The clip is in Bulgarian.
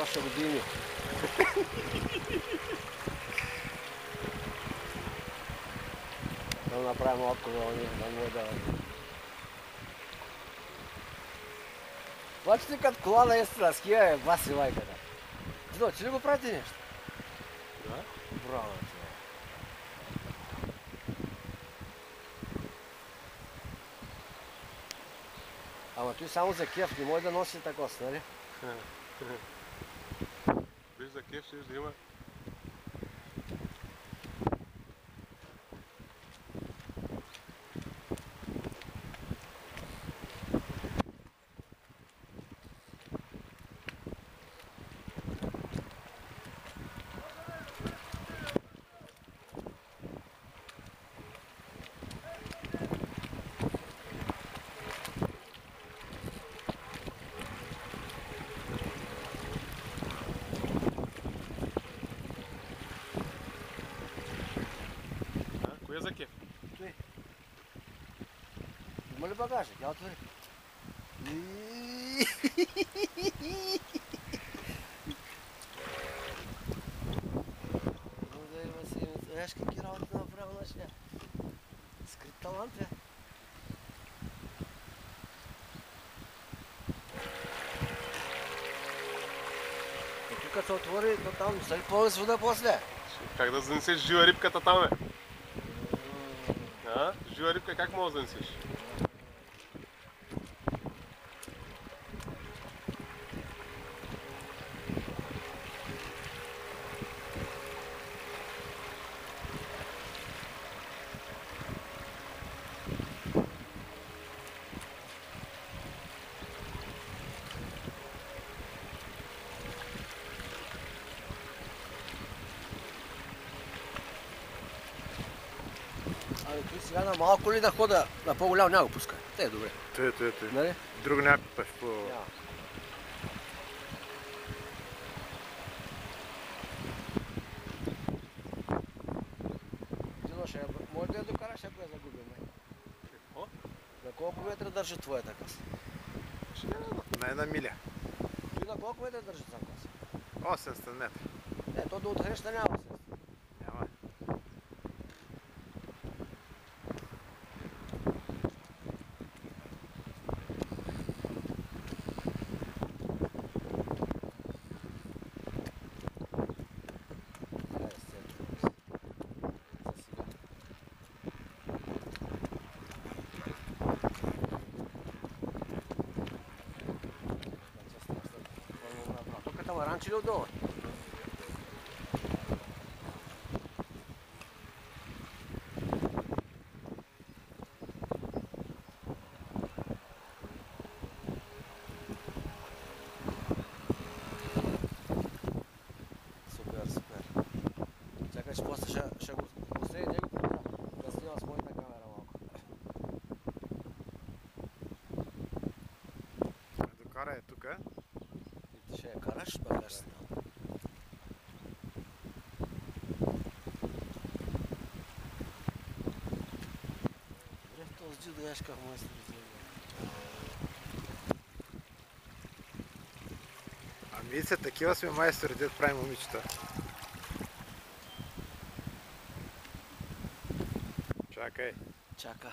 още години. Да направим малко колония, да му е да... Обаче като кола наистина ския е баси майката. Дидо, че ли го правите нещо? Да. Браво, човек. Ама той само за кеф, не може да носи такова, нали? Виж за кеф, ще да има. Кое е за кеф? Той. Има ли багажник? Я отвори. Ну да има си, виж какви работи направил нашия. Скрит талант е. Тук като се отвори, то там се пълни с вода после. Как да занесеш жива рибката там, бе? А? Жива рибка как мога да занесеш? Ами той сега на малко ли да хода, на по-голямо няма го пуска. Те е добре. Той. Нали? Друго няма пипаш по... Няма. Дидо, може да я докараш, ако я загубим, май. Какво? На колко метра държи твоята каса? На една миля. Той на колко метра държи сам каса? 800 метра. Не, то до отхреща няма се. Няма. Тук там ранчи ли отдолу? Супер. Чакай, че после ще го посреди него, да снимам с моята камера малко. Докара е тука. И ти ще я караш, багаж си там. Добре, този дидо яш как му е среди. Ами се, такива сме майстори, дед прави момичета. Чакай. Чака.